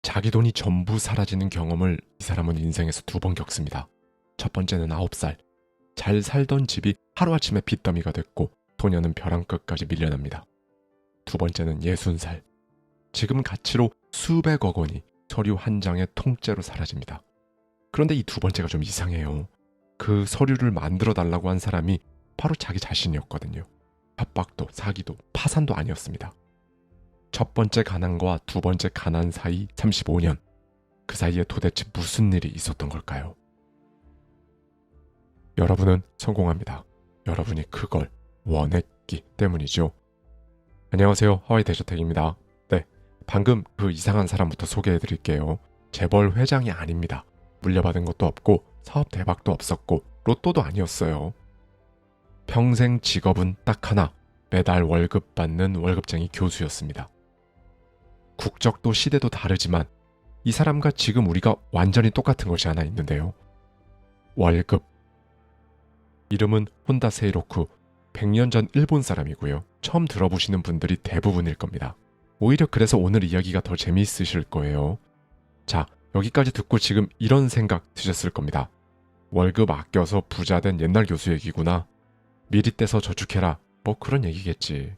자기 돈이 전부 사라지는 경험을 이 사람은 인생에서 2번 겪습니다. 첫 번째는 9살. 잘 살던 집이 하루아침에 빚더미가 됐고 소녀는 벼랑 끝까지 밀려납니다. 두 번째는 60살. 지금 가치로 수백억 원이 서류 한 장의 통째로 사라집니다. 그런데 이 두 번째가 좀 이상해요. 그 서류를 만들어 달라고 한 사람이 바로 자기 자신이었거든요. 협박도 사기도 파산도 아니었습니다. 첫 번째 가난과 두 번째 가난 사이 35년. 그 사이에 도대체 무슨 일이 있었던 걸까요? 여러분은 성공합니다. 여러분이 그걸 원했기 때문이죠. 안녕하세요. 하와이 대저택입니다. 네, 방금 그 이상한 사람부터 소개해드릴게요. 재벌 회장이 아닙니다. 물려받은 것도 없고 사업 대박도 없었고 로또도 아니었어요. 평생 직업은 딱 하나, 매달 월급 받는 월급쟁이 교수였습니다. 국적도 시대도 다르지만 이 사람과 지금 우리가 완전히 똑같은 것이 하나 있는데요. 월급. 이름은 혼다 세이로쿠. 100년 전 일본 사람이고요. 처음 들어보시는 분들이 대부분일 겁니다. 오히려 그래서 오늘 이야기가 더 재미있으실 거예요. 자, 여기까지 듣고 지금 이런 생각 드셨을 겁니다. 월급 아껴서 부자 된 옛날 교수 얘기구나. 미리 떼서 저축해라. 뭐 그런 얘기겠지.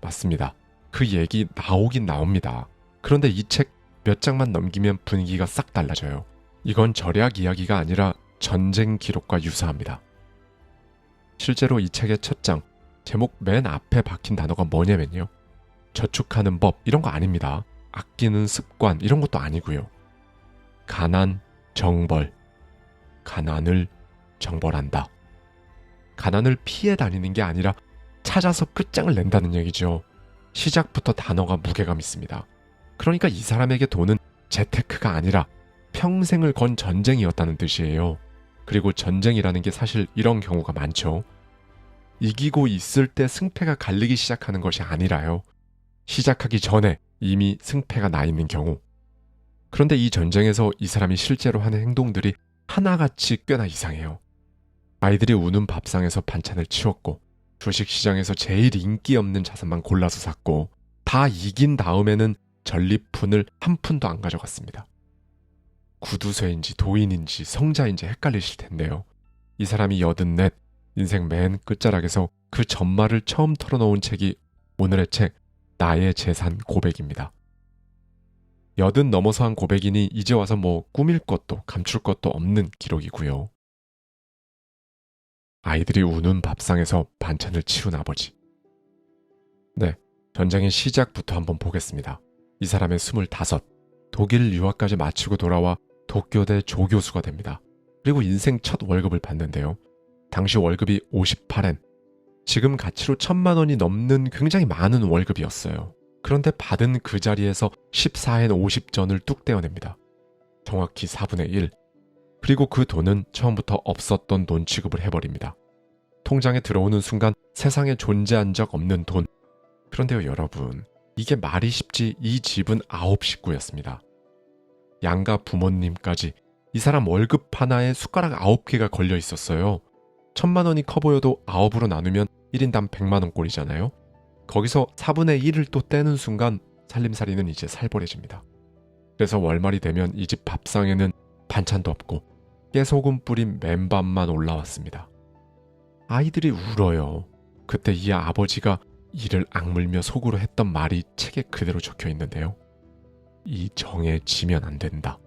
맞습니다. 그 얘기 나오긴 나옵니다. 그런데 이 책 몇 장만 넘기면 분위기가 싹 달라져요. 이건 절약 이야기가 아니라 전쟁 기록과 유사합니다. 실제로 이 책의 첫 장, 제목 맨 앞에 박힌 단어가 뭐냐면요. 저축하는 법 이런 거 아닙니다. 아끼는 습관 이런 것도 아니고요. 가난, 정벌. 가난을 정벌한다. 가난을 피해 다니는 게 아니라 찾아서 끝장을 낸다는 얘기죠. 시작부터 단어가 무게감 있습니다. 그러니까 이 사람에게 돈은 재테크가 아니라 평생을 건 전쟁이었다는 뜻이에요. 그리고 전쟁이라는 게 사실 이런 경우가 많죠. 이기고 있을 때 승패가 갈리기 시작하는 것이 아니라요. 시작하기 전에 이미 승패가 나 있는 경우. 그런데 이 전쟁에서 이 사람이 실제로 하는 행동들이 하나같이 꽤나 이상해요. 아이들이 우는 밥상에서 반찬을 치웠고 주식시장에서 제일 인기 없는 자산만 골라서 샀고 다 이긴 다음에는 전리품을 한 푼도 안 가져갔습니다. 구두쇠인지 도인인지 성자인지 헷갈리실 텐데요. 이 사람이 84, 인생 맨 끝자락에서 그 전말을 처음 털어놓은 책이 오늘의 책 나의 재산 고백입니다. 80 넘어서 한 고백이니 이제 와서 뭐 꾸밀 것도 감출 것도 없는 기록이고요. 아이들이 우는 밥상에서 반찬을 치운 아버지. 네, 전쟁의 시작부터 한번 보겠습니다. 이 사람의 25, 독일 유학까지 마치고 돌아와 도쿄대 조교수가 됩니다. 그리고 인생 첫 월급을 받는데요. 당시 월급이 58엔, 지금 가치로 1000만 원이 넘는 굉장히 많은 월급이었어요. 그런데 받은 그 자리에서 14엔 50전을 뚝 떼어냅니다. 정확히 4분의 1. 그리고 그 돈은 처음부터 없었던 돈 취급을 해버립니다. 통장에 들어오는 순간 세상에 존재한 적 없는 돈. 그런데요 여러분, 이게 말이 쉽지 이 집은 9식구였습니다. 양가 부모님까지 이 사람 월급 하나에 숟가락 9개가 걸려 있었어요. 1000만 원이 커 보여도 9으로 나누면 1인당 100만 원 꼴이잖아요. 거기서 4분의 1을 또 떼는 순간 살림살이는 이제 살벌해집니다. 그래서 월말이 되면 이 집 밥상에는 반찬도 없고 깨소금 뿌린 맨밥만 올라왔습니다. 아이들이 울어요. 그때 이 아버지가 이를 악물며 속으로 했던 말이 책에 그대로 적혀 있는데요. 이 정에 지면 안 된다.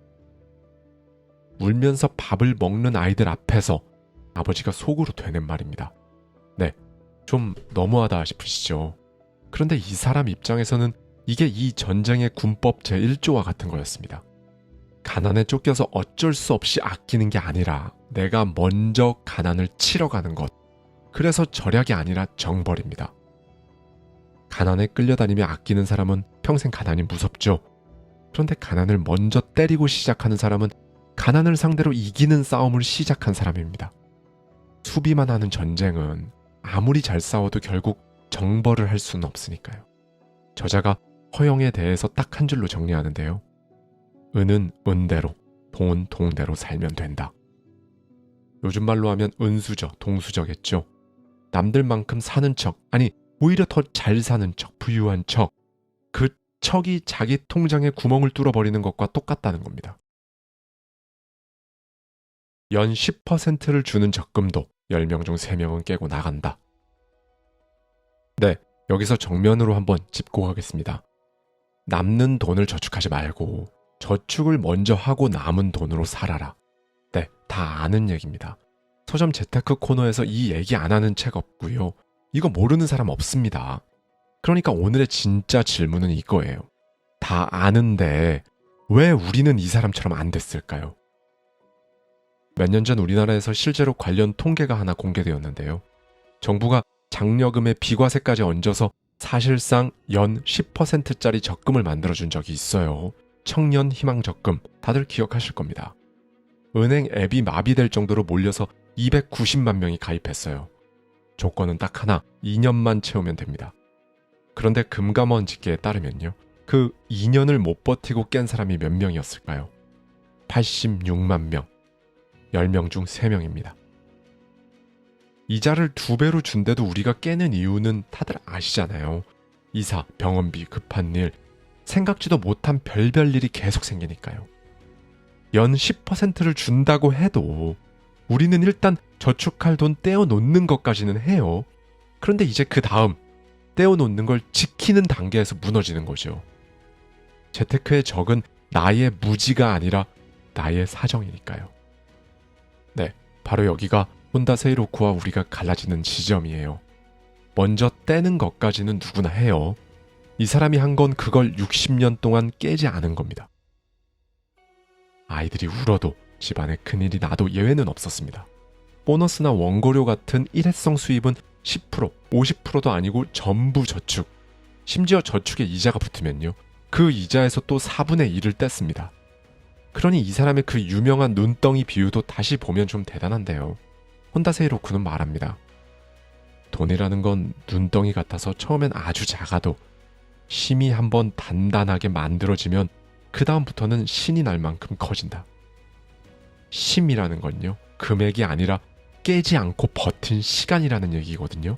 울면서 밥을 먹는 아이들 앞에서 아버지가 속으로 되는 말입니다. 네, 좀 너무하다 싶으시죠? 그런데 이 사람 입장에서는 이게 이 전쟁의 군법 제1조와 같은 거였습니다. 가난에 쫓겨서 어쩔 수 없이 아끼는 게 아니라 내가 먼저 가난을 치러 가는 것. 그래서 절약이 아니라 정벌입니다. 가난에 끌려다니며 아끼는 사람은 평생 가난이 무섭죠. 그런데 가난을 먼저 때리고 시작하는 사람은 가난을 상대로 이기는 싸움을 시작한 사람입니다. 수비만 하는 전쟁은 아무리 잘 싸워도 결국 정벌을 할 수는 없으니까요. 저자가 허영에 대해서 딱 한 줄로 정리하는데요. 은은 은대로, 동은 동대로 살면 된다. 요즘 말로 하면 은수저, 동수저겠죠. 남들만큼 사는 척, 아니 오히려 더 잘 사는 척, 부유한 척, 그 척이 자기 통장에 구멍을 뚫어버리는 것과 똑같다는 겁니다. 연 10%를 주는 적금도 10명 중 3명은 깨고 나간다. 네, 여기서 정면으로 한번 짚고 가겠습니다. 남는 돈을 저축하지 말고 저축을 먼저 하고 남은 돈으로 살아라. 네, 다 아는 얘기입니다. 서점 재테크 코너에서 이 얘기 안 하는 책 없고요. 이거 모르는 사람 없습니다. 그러니까 오늘의 진짜 질문은 이거예요. 다 아는데 왜 우리는 이 사람처럼 안 됐을까요? 몇 년 전 우리나라에서 실제로 관련 통계가 하나 공개되었는데요. 정부가 장려금에 비과세까지 얹어서 사실상 연 10%짜리 적금을 만들어준 적이 있어요. 청년 희망 적금, 다들 기억하실 겁니다. 은행 앱이 마비될 정도로 몰려서 290만 명이 가입했어요. 조건은 딱 하나, 2년만 채우면 됩니다. 그런데 금감원집계에 따르면요. 그 2년을 못 버티고 깬 사람이 몇 명이었을까요? 86만 명. 10명 중 3명입니다. 이자를 2배로 준데도 우리가 깨는 이유는 다들 아시잖아요. 이사, 병원비, 급한 일, 생각지도 못한 별별 일이 계속 생기니까요. 연 10%를 준다고 해도 우리는 일단 저축할 돈 떼어놓는 것까지는 해요. 그런데 이제 그 다음 떼어놓는 걸 지키는 단계에서 무너지는 거죠. 재테크의 적은 나의 무지가 아니라 나의 사정이니까요. 네, 바로 여기가 혼다 세이로쿠와 우리가 갈라지는 지점이에요. 먼저 떼는 것까지는 누구나 해요. 이 사람이 한 건 그걸 60년 동안 깨지 않은 겁니다. 아이들이 울어도 집안에 큰일이 나도 예외는 없었습니다. 보너스나 원고료 같은 일회성 수입은 10%, 50%도 아니고 전부 저축. 심지어 저축에 이자가 붙으면요. 그 이자에서 또 4분의 1을 뗐습니다. 그러니 이 사람의 그 유명한 눈덩이 비유도 다시 보면 좀 대단한데요. 혼다 세이로쿠는 말합니다. 돈이라는 건 눈덩이 같아서 처음엔 아주 작아도 심이 한번 단단하게 만들어지면 그 다음부터는 신이 날 만큼 커진다. 심이라는 건요. 금액이 아니라 깨지 않고 버틴 시간이라는 얘기거든요.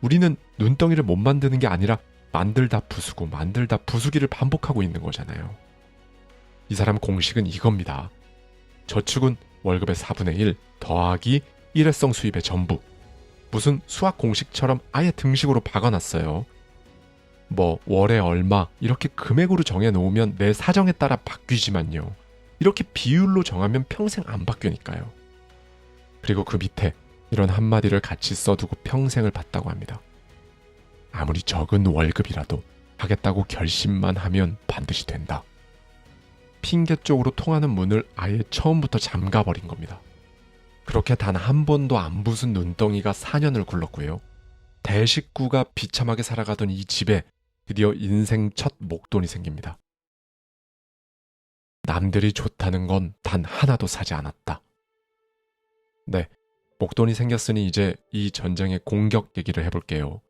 우리는 눈덩이를 못 만드는 게 아니라 만들다 부수고 만들다 부수기를 반복하고 있는 거잖아요. 이 사람 공식은 이겁니다. 저축은 월급의 4분의 1 더하기 일회성 수입의 전부. 무슨 수학 공식처럼 아예 등식으로 박아놨어요. 뭐 월에 얼마 이렇게 금액으로 정해놓으면 내 사정에 따라 바뀌지만요. 이렇게 비율로 정하면 평생 안 바뀌니까요. 그리고 그 밑에 이런 한마디를 같이 써두고 평생을 받다고 합니다. 아무리 적은 월급이라도 하겠다고 결심만 하면 반드시 된다. 핑계 쪽으로 통하는 문을 아예 처음부터 잠가버린 겁니다. 그렇게 단 한 번도 안 부순 눈덩이가 4년을 굴렀고요. 대식구가 비참하게 살아가던 이 집에 드디어 인생 첫 목돈이 생깁니다. 남들이 좋다는 건 단 하나도 사지 않았다. 네, 목돈이 생겼으니 이제 이 전쟁의 공격 얘기를 해볼게요.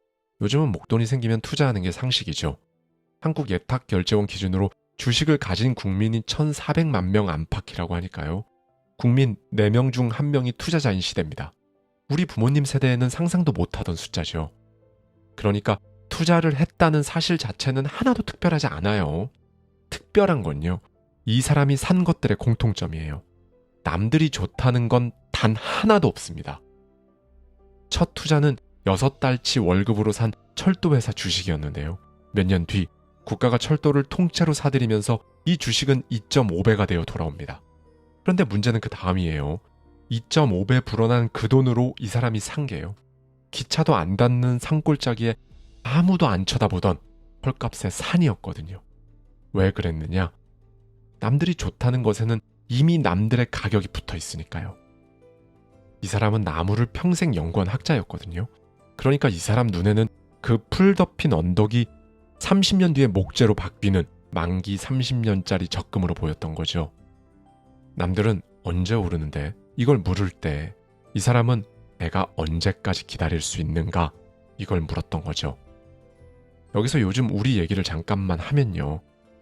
요즘은 목돈이 생기면 투자하는 게 상식이죠. 한국 예탁결제원 기준으로 주식을 가진 국민이 1,400만 명 안팎이라고 하니까요. 국민 4명 중 1명이 투자자인 시대입니다. 우리 부모님 세대에는 상상도 못하던 숫자죠. 그러니까 투자를 했다는 사실 자체는 하나도 특별하지 않아요. 특별한 건요. 이 사람이 산 것들의 공통점이에요. 남들이 좋다는 건 단 하나도 없습니다. 첫 투자는 6달치 월급으로 산 철도회사 주식이었는데요. 몇 년 뒤 국가가 철도를 통째로 사들이면서 이 주식은 2.5배가 되어 돌아옵니다. 그런데 문제는 그 다음이에요. 2.5배 불어난 그 돈으로 이 사람이 산 게요. 기차도 안 닿는 산골짜기에 아무도 안 쳐다보던 헐값의 산이었거든요. 왜 그랬느냐? 남들이 좋다는 것에는 이미 남들의 가격이 붙어 있으니까요. 이 사람은 나무를 평생 연구한 학자였거든요. 그러니까 이 사람 눈에는 그 풀 덮인 언덕이 30년 뒤에 목재로 바뀌는 만기 30년짜리 적금으로 보였던 거죠. 남들은 언제 오르는데 이걸 물을 때 이 사람은 내가 언제까지 기다릴 수 있는가 이걸 물었던 거죠. 여기서 요즘 우리 얘기를 잠깐만 하면요.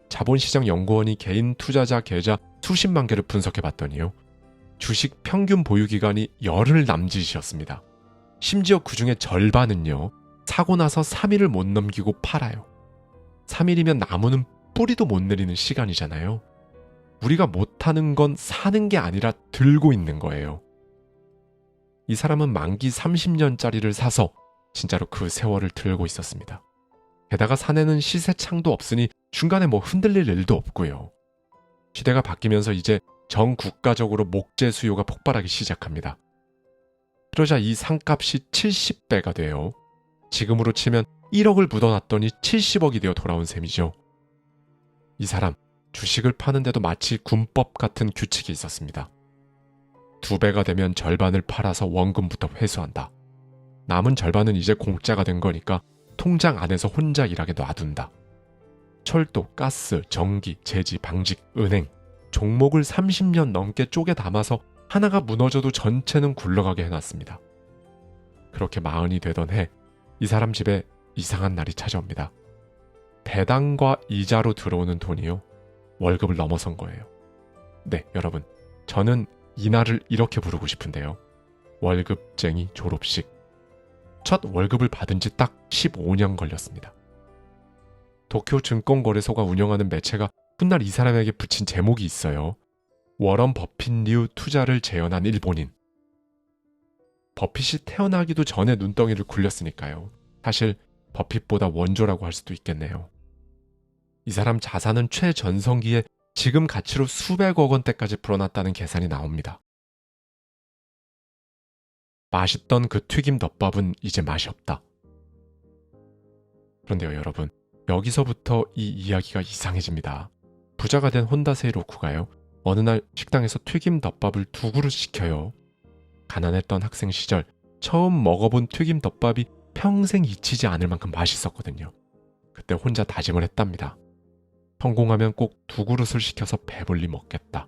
자본시장연구원이 개인 투자자 계좌 수십만 개를 분석해 봤더니요. 주식 평균 보유기간이 열흘 남짓이었습니다. 심지어 그 중에 절반은요. 사고 나서 3일을 못 넘기고 팔아요. 3일이면 나무는 뿌리도 못 내리는 시간이잖아요. 우리가 못하는 건 사는 게 아니라 들고 있는 거예요. 이 사람은 만기 30년짜리를 사서 진짜로 그 세월을 들고 있었습니다. 게다가 산에는 시세창도 없으니 중간에 흔들릴 일도 없고요. 시대가 바뀌면서 이제 전 국가적으로 목재 수요가 폭발하기 시작합니다. 그러자 이 상값이 70배가 돼요. 지금으로 치면 1억을 묻어놨더니 70억이 되어 돌아온 셈이죠. 이 사람 주식을 파는데도 마치 군법 같은 규칙이 있었습니다. 2배가 되면 절반을 팔아서 원금부터 회수한다. 남은 절반은 이제 공짜가 된 거니까 통장 안에서 혼자 일하게 놔둔다. 철도, 가스, 전기, 제지, 방직, 은행 종목을 30년 넘게 쪼개 담아서 하나가 무너져도 전체는 굴러가게 해놨습니다. 그렇게 40이 되던 해 이 사람 집에 이상한 날이 찾아옵니다. 배당과 이자로 들어오는 돈이요. 월급을 넘어선 거예요. 네, 여러분. 저는 이 날을 이렇게 부르고 싶은데요. 월급쟁이 졸업식. 첫 월급을 받은 지 딱 15년 걸렸습니다. 도쿄 증권거래소가 운영하는 매체가 훗날 이 사람에게 붙인 제목이 있어요. 워런 버핏류 투자를 재현한 일본인. 버핏이 태어나기도 전에 눈덩이를 굴렸으니까요. 사실 버핏보다 원조라고 할 수도 있겠네요. 이 사람 자산은 최전성기에 지금 가치로 수백억 원대까지 불어났다는 계산이 나옵니다. 맛있던 그 튀김 덮밥은 이제 맛이 없다. 그런데요, 여러분. 여기서부터 이 이야기가 이상해집니다. 부자가 된 혼다 세이로쿠가요. 어느 날 식당에서 튀김 덮밥을 2그릇 시켜요. 가난했던 학생 시절 처음 먹어본 튀김 덮밥이 평생 잊히지 않을 만큼 맛있었거든요. 그때 혼자 다짐을 했답니다. 성공하면 꼭 2그릇을 시켜서 배불리 먹겠다.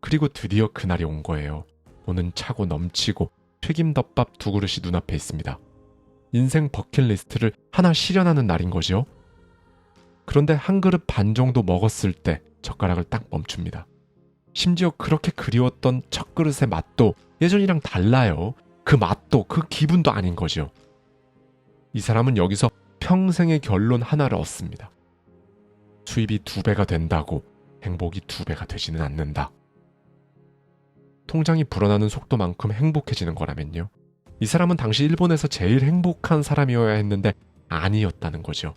그리고 드디어 그날이 온 거예요. 돈은 차고 넘치고 튀김덮밥 2그릇이 눈앞에 있습니다. 인생 버킷리스트를 하나 실현하는 날인 거죠. 그런데 한 그릇 반 정도 먹었을 때 젓가락을 딱 멈춥니다. 심지어 그렇게 그리웠던 첫 그릇의 맛도 예전이랑 달라요. 그 맛도 그 기분도 아닌 거죠. 이 사람은 여기서 평생의 결론 하나를 얻습니다. 수입이 2배가 된다고 행복이 2배가 되지는 않는다. 통장이 불어나는 속도만큼 행복해지는 거라면요. 이 사람은 당시 일본에서 제일 행복한 사람이어야 했는데 아니었다는 거죠.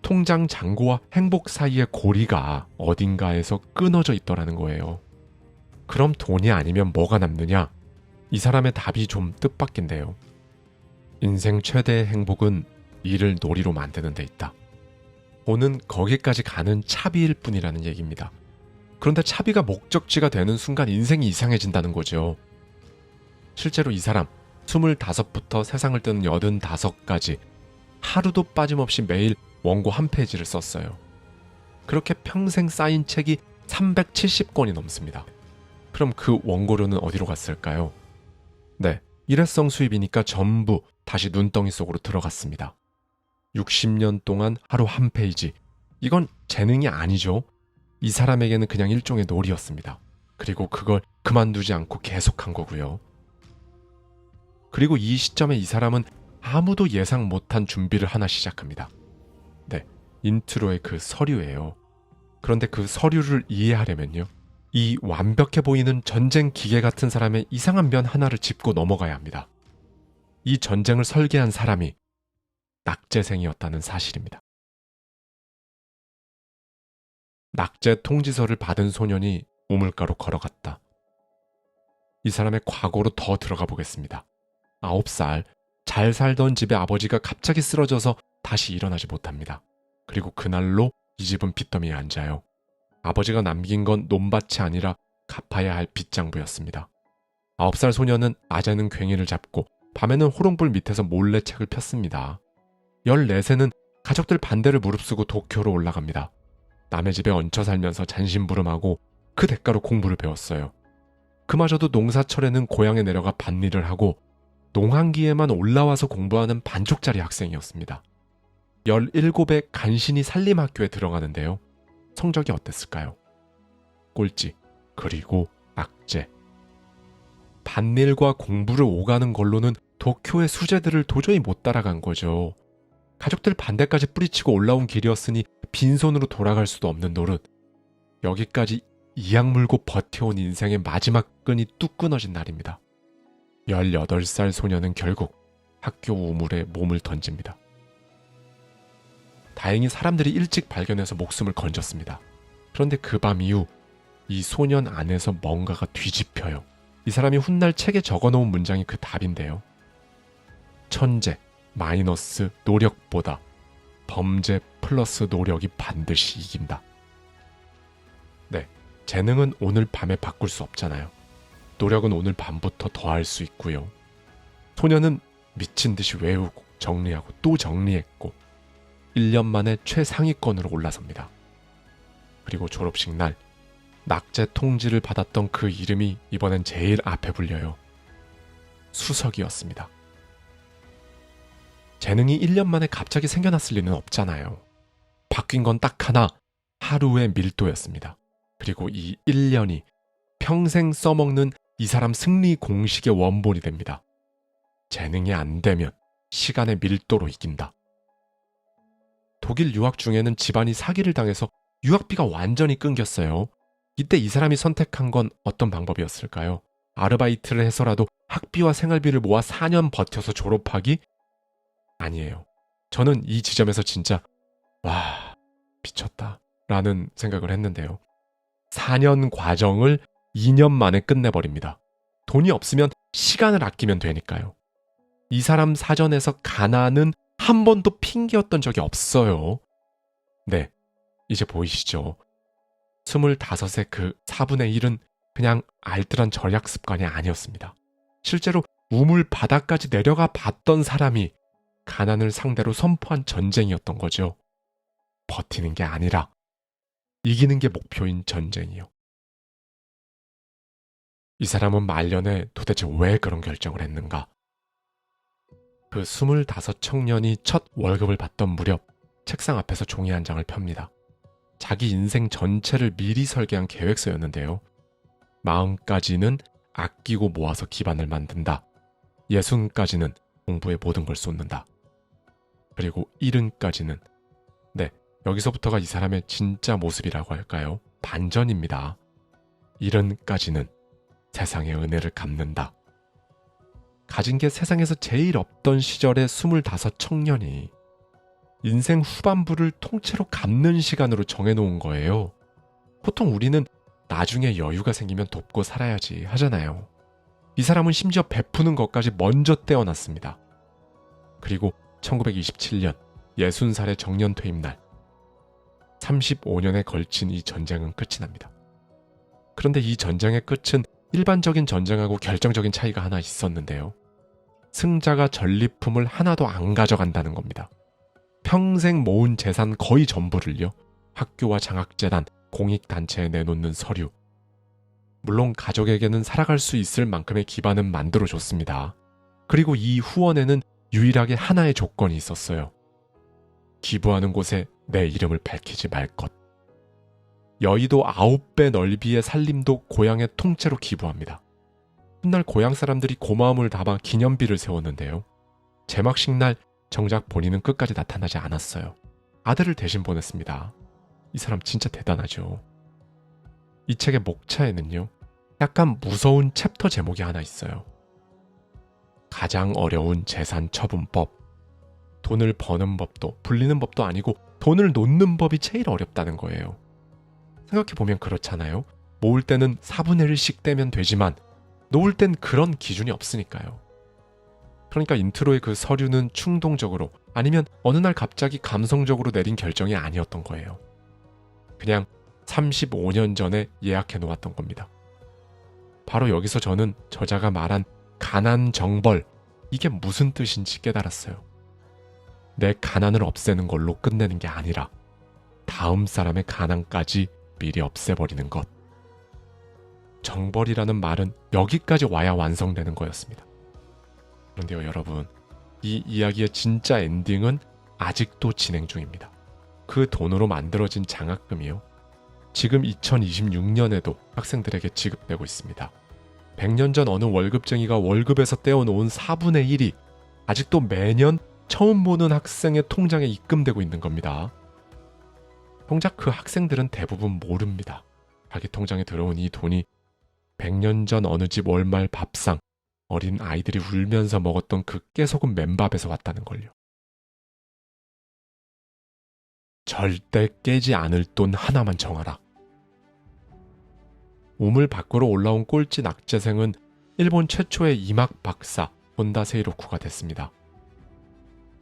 통장 잔고와 행복 사이의 고리가 어딘가에서 끊어져 있더라는 거예요. 그럼 돈이 아니면 뭐가 남느냐? 이 사람의 답이 좀 뜻밖인데요. 인생 최대의 행복은 일을 놀이로 만드는 데 있다. 돈은 거기까지 가는 차비일 뿐이라는 얘기입니다. 그런데 차비가 목적지가 되는 순간 인생이 이상해진다는 거죠. 실제로 이 사람 25부터 세상을 뜨는 85까지 하루도 빠짐없이 매일 원고 한 페이지를 썼어요. 그렇게 평생 쌓인 책이 370권이 넘습니다. 그럼 그 원고료는 어디로 갔을까요? 네, 일회성 수입이니까 전부 다시 눈덩이 속으로 들어갔습니다. 60년 동안 하루 한 페이지. 이건 재능이 아니죠. 이 사람에게는 그냥 일종의 놀이였습니다. 그리고 그걸 그만두지 않고 계속한 거고요. 그리고 이 시점에 이 사람은 아무도 예상 못한 준비를 하나 시작합니다. 네, 인트로의 그 서류예요. 그런데 그 서류를 이해하려면요. 이 완벽해 보이는 전쟁 기계 같은 사람의 이상한 면 하나를 짚고 넘어가야 합니다. 이 전쟁을 설계한 사람이 낙제생이었다는 사실입니다. 낙제 통지서를 받은 소년이 우물가로 걸어갔다. 이 사람의 과거로 더 들어가 보겠습니다. 9살, 잘 살던 집의 아버지가 갑자기 쓰러져서 다시 일어나지 못합니다. 그리고 그날로 이 집은 빚더미에 앉아요. 아버지가 남긴 건 논밭이 아니라 갚아야 할 빚장부였습니다. 9살 소년은 낮에는 괭이를 잡고 밤에는 호롱불 밑에서 몰래 책을 폈습니다. 14세는 가족들 반대를 무릅쓰고 도쿄로 올라갑니다. 남의 집에 얹혀 살면서 잔심부름하고 그 대가로 공부를 배웠어요. 그마저도 농사철에는 고향에 내려가 밭일을 하고 농한기에만 올라와서 공부하는 반쪽짜리 학생이었습니다. 17에 간신히 살림학교에 들어가는데요. 성적이 어땠을까요? 꼴찌, 그리고 낙제. 밭일과 공부를 오가는 걸로는 도쿄의 수재들을 도저히 못 따라간 거죠. 가족들 반대까지 뿌리치고 올라온 길이었으니 빈손으로 돌아갈 수도 없는 노릇. 여기까지 이악 물고 버텨온 인생의 마지막 끈이 뚝 끊어진 날입니다. 18살 소녀는 결국 학교 우물에 몸을 던집니다. 다행히 사람들이 일찍 발견해서 목숨을 건졌습니다. 그런데 그 밤 이후 이 소년 안에서 뭔가가 뒤집혀요. 이 사람이 훗날 책에 적어놓은 문장이 그 답인데요. 천재 마이너스 노력보다 범죄 플러스 노력이 반드시 이긴다. 네, 재능은 오늘 밤에 바꿀 수 없잖아요. 노력은 오늘 밤부터 더할 수 있고요. 소년은 미친 듯이 외우고 정리하고 또 정리했고 1년 만에 최상위권으로 올라섭니다. 그리고 졸업식 날 낙제 통지를 받았던 그 이름이 이번엔 제일 앞에 불려요. 수석이었습니다. 재능이 1년 만에 갑자기 생겨났을 리는 없잖아요. 바뀐 건 딱 하나, 하루의 밀도였습니다. 그리고 이 1년이 평생 써먹는 이 사람 승리 공식의 원본이 됩니다. 재능이 안 되면 시간의 밀도로 이긴다. 독일 유학 중에는 집안이 사기를 당해서 유학비가 완전히 끊겼어요. 이때 이 사람이 선택한 건 어떤 방법이었을까요? 아르바이트를 해서라도 학비와 생활비를 모아 4년 버텨서 졸업하기? 아니에요. 저는 이 지점에서 진짜 와, 미쳤다 라는 생각을 했는데요. 4년 과정을 2년 만에 끝내버립니다. 돈이 없으면 시간을 아끼면 되니까요. 이 사람 사전에서 가난은 한 번도 핑계였던 적이 없어요. 네, 이제 보이시죠? 25의 그 4분의 1은 그냥 알뜰한 절약 습관이 아니었습니다. 실제로 우물 바닥까지 내려가 봤던 사람이 가난을 상대로 선포한 전쟁이었던 거죠. 버티는 게 아니라 이기는 게 목표인 전쟁이요. 이 사람은 말년에 도대체 왜 그런 결정을 했는가? 그 25 청년이 첫 월급을 받던 무렵 책상 앞에서 종이 한 장을 펴니다. 자기 인생 전체를 미리 설계한 계획서였는데요. 40까지는 아끼고 모아서 기반을 만든다. 60까지는 공부에 모든 걸 쏟는다. 그리고 70까지는 네, 여기서부터가 이 사람의 진짜 모습이라고 할까요? 반전입니다. 70까지는 세상의 은혜를 갚는다. 가진 게 세상에서 제일 없던 시절의 25 청년이 인생 후반부를 통째로 갚는 시간으로 정해놓은 거예요. 보통 우리는 나중에 여유가 생기면 돕고 살아야지 하잖아요. 이 사람은 심지어 베푸는 것까지 먼저 떼어놨습니다. 그리고 1927년 60살의 정년 퇴임날 35년에 걸친 이 전쟁은 끝이 납니다. 그런데 이 전쟁의 끝은 일반적인 전쟁하고 결정적인 차이가 하나 있었는데요. 승자가 전리품을 하나도 안 가져간다는 겁니다. 평생 모은 재산 거의 전부를요. 학교와 장학재단, 공익단체에 내놓는 서류. 물론 가족에게는 살아갈 수 있을 만큼의 기반은 만들어줬습니다. 그리고 이 후원에는 유일하게 하나의 조건이 있었어요. 기부하는 곳에 내 이름을 밝히지 말 것. 여의도 9배 넓이의 산림도 고향에 통째로 기부합니다. 훗날 고향 사람들이 고마움을 담아 기념비를 세웠는데요. 제막식 날 정작 본인은 끝까지 나타나지 않았어요. 아들을 대신 보냈습니다. 이 사람 진짜 대단하죠. 이 책의 목차에는요. 약간 무서운 챕터 제목이 하나 있어요. 가장 어려운 재산 처분법. 돈을 버는 법도 불리는 법도 아니고 돈을 놓는 법이 제일 어렵다는 거예요. 생각해보면 그렇잖아요. 모을 때는 4분의 1씩 떼면 되지만 놓을 땐 그런 기준이 없으니까요. 그러니까 인트로의 그 서류는 충동적으로 아니면 어느 날 갑자기 감성적으로 내린 결정이 아니었던 거예요. 그냥 35년 전에 예약해 놓았던 겁니다. 바로 여기서 저는 저자가 말한 가난 정벌, 이게 무슨 뜻인지 깨달았어요. 내 가난을 없애는 걸로 끝내는 게 아니라 다음 사람의 가난까지 미리 없애버리는 것. 정벌이라는 말은 여기까지 와야 완성되는 거였습니다. 그런데요, 여러분, 이 이야기의 진짜 엔딩은 아직도 진행 중입니다. 그 돈으로 만들어진 장학금이요. 지금 2026년에도 학생들에게 지급되고 있습니다. 100년 전 어느 월급쟁이가 월급에서 떼어놓은 4분의 1이 아직도 매년 처음 보는 학생의 통장에 입금되고 있는 겁니다. 정작 그 학생들은 대부분 모릅니다. 자기 통장에 들어온 이 돈이 100년 전 어느 집 월말 밥상, 어린 아이들이 울면서 먹었던 그 깨소금 맨밥에서 왔다는 걸요. 절대 깨지 않을 돈 하나만 정하라. 우물 밖으로 올라온 꼴찌 낙제생은 일본 최초의 이막 박사 혼다 세이로쿠가 됐습니다.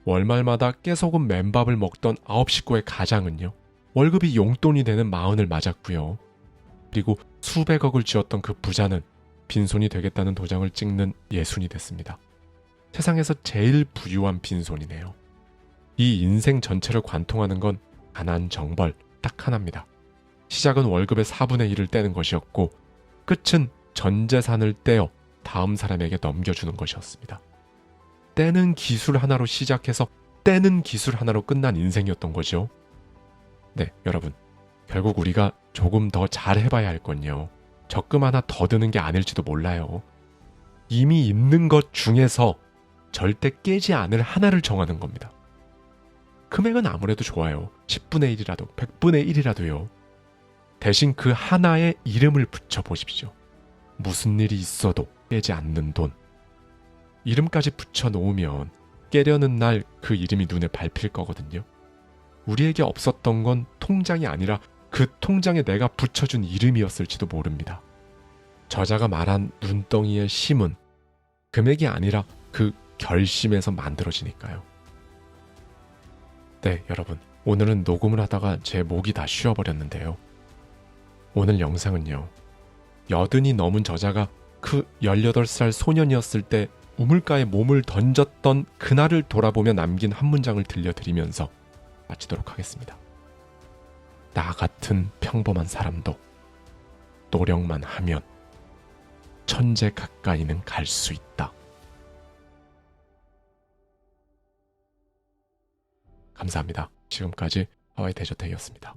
월말마다 깨소금 맨밥을 먹던 9식구의 가장은요, 월급이 용돈이 되는 마흔을 맞았고요. 그리고 수백억을 쥐었던 그 부자는 빈손이 되겠다는 도장을 찍는 예순이 됐습니다. 세상에서 제일 부유한 빈손이네요. 이 인생 전체를 관통하는 건 가난 정벌 딱 하나입니다. 시작은 월급의 4분의 1을 떼는 것이었고 끝은 전 재산을 떼어 다음 사람에게 넘겨주는 것이었습니다. 떼는 기술 하나로 시작해서 떼는 기술 하나로 끝난 인생이었던 거죠. 네, 여러분. 결국 우리가 조금 더 잘해봐야 할 건요. 적금 하나 더 드는 게 아닐지도 몰라요. 이미 있는 것 중에서 절대 깨지 않을 하나를 정하는 겁니다. 금액은 아무래도 좋아요. 10분의 1이라도 100분의 1이라도요. 대신 그 하나에 이름을 붙여보십시오. 무슨 일이 있어도 깨지 않는 돈. 이름까지 붙여놓으면 깨려는 날 그 이름이 눈에 밟힐 거거든요. 우리에게 없었던 건 통장이 아니라 그 통장에 내가 붙여준 이름이었을지도 모릅니다. 저자가 말한 눈덩이의 심은 금액이 아니라 그 결심에서 만들어지니까요. 네, 여러분. 오늘은 녹음을 하다가 제 목이 다 쉬어버렸는데요. 오늘 영상은요. 80이 넘은 저자가 그 18살 소년이었을 때 우물가에 몸을 던졌던 그날을 돌아보며 남긴 한 문장을 들려드리면서 마치도록 하겠습니다. 나 같은 평범한 사람도 노력만 하면 천재 가까이는 갈 수 있다. 감사합니다. 지금까지 하와이 대저택이었습니다.